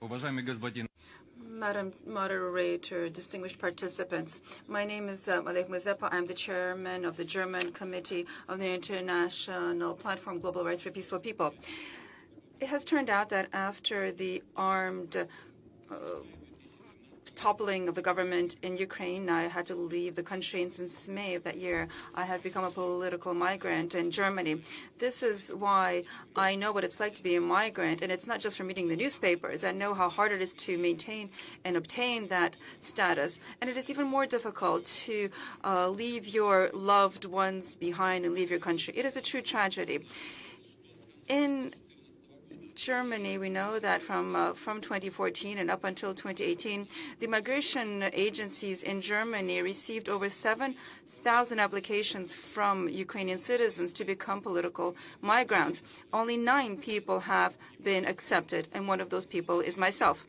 Madam Moderator, distinguished participants, my name is Oleg. I'm the chairman of the German Committee of the International Platform Global Rights for Peaceful People. It has turned out that after the armed toppling of the government in Ukraine, I had to leave the country, and since May of that year, I have become a political migrant in Germany. This is why I know what it's like to be a migrant, and it's not just from reading the newspapers. I know how hard it is to maintain and obtain that status, and it is even more difficult to leave your loved ones behind and leave your country. It is a true tragedy. In Germany, we know that from 2014 and up until 2018, the migration agencies in Germany received over 7,000 applications from Ukrainian citizens to become political migrants. Only 9 people have been accepted, and one of those people is myself.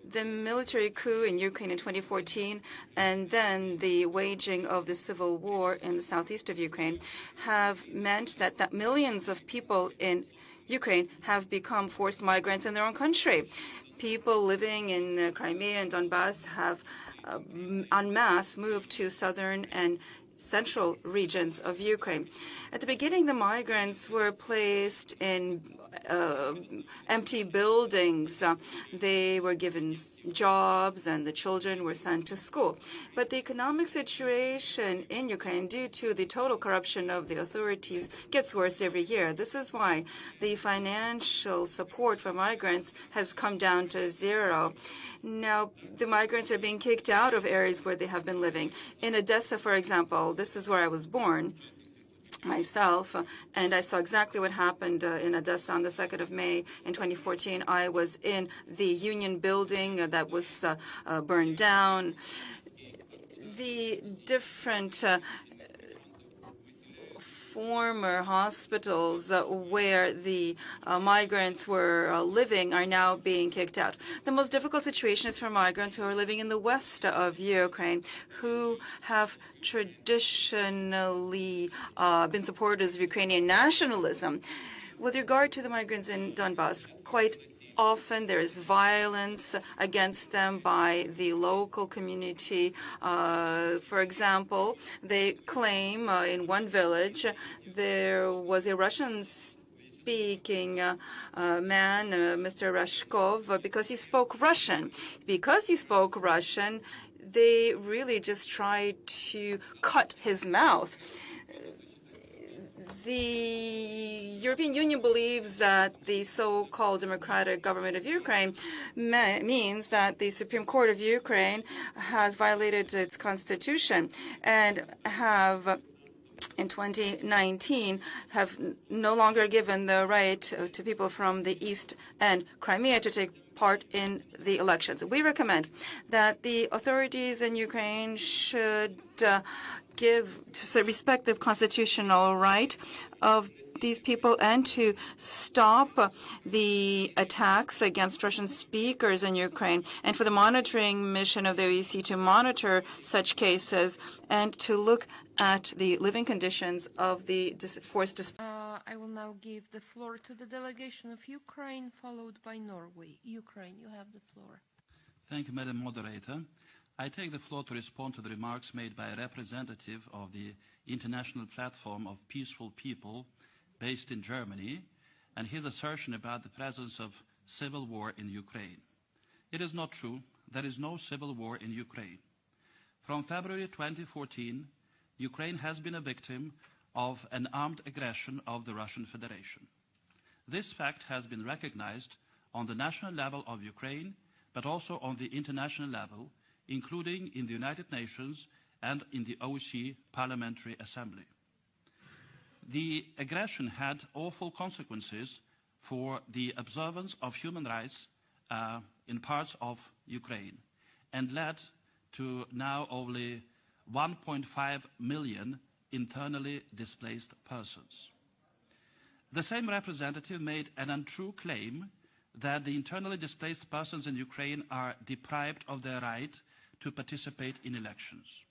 The military coup in Ukraine in 2014 and then the waging of the civil war in the southeast of Ukraine have meant that millions of people in Ukraine have become forced migrants in their own country. People living in Crimea and Donbass have en masse moved to southern and central regions of Ukraine. At the beginning, the migrants were placed in empty buildings. They were given jobs and the children were sent to school. But the economic situation in Ukraine, due to the total corruption of the authorities, gets worse every year. This is why the financial support for migrants has come down to zero. Now, the migrants are being kicked out of areas where they have been living. In Odessa, for example, this is where I was born myself, and I saw exactly what happened in Odessa on the 2nd of May in 2014. I was in the Union building that was burned down. The different former hospitals where the migrants were living are now being kicked out. The most difficult situation is for migrants who are living in the west of Ukraine, who have traditionally been supporters of Ukrainian nationalism. With regard to the migrants in Donbass, quite often there is violence against them by the local community. For example, they claim in one village there was a Russian-speaking man, Mr. Rashkov, because he spoke Russian. Because he spoke Russian, they really just tried to cut his mouth. The European Union believes that the so-called democratic government of Ukraine means that the Supreme Court of Ukraine has violated its constitution and have in 2019 have no longer given the right to people from the East and Crimea to take part in the elections. We recommend that the authorities in Ukraine should give to respect the constitutional right of these people and to stop the attacks against Russian speakers in Ukraine, and for the monitoring mission of the OEC to monitor such cases and to look at the living conditions of the forced I will now give the floor to the delegation of Ukraine, followed by Norway. Ukraine, you have the floor. Thank you, Madam Moderator. I take the floor to respond to the remarks made by a representative of the International Platform of Peaceful People based in Germany and his assertion about the presence of civil war in Ukraine. It is not true. There is no civil war in Ukraine. From February 2014, Ukraine has been a victim of an armed aggression of the Russian Federation. This fact has been recognized on the national level of Ukraine, but also on the international level, including in the United Nations and in the OSCE Parliamentary Assembly. The aggression had awful consequences for the observance of human rights in parts of Ukraine and led to now only 1.5 million internally displaced persons. The same representative made an untrue claim that the internally displaced persons in Ukraine are deprived of their right to participate in elections.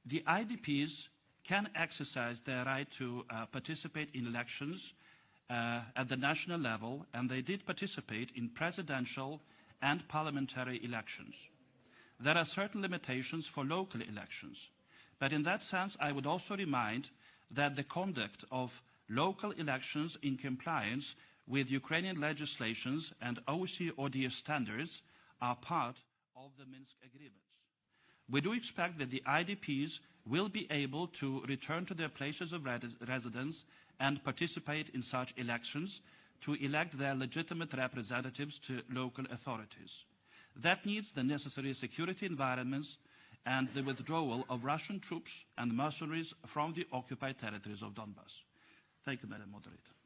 The IDPs can exercise their right to participate in elections at the national level, and they did participate in presidential and parliamentary elections. There are certain limitations for local elections, but in that sense I would also remind that the conduct of local elections in compliance with Ukrainian legislations and OSCE standards are part of the Minsk agreements. We do expect that the IDPs will be able to return to their places of residence and participate in such elections to elect their legitimate representatives to local authorities. That needs the necessary security environments and the withdrawal of Russian troops and mercenaries from the occupied territories of Donbass. Thank you, Madam Moderator.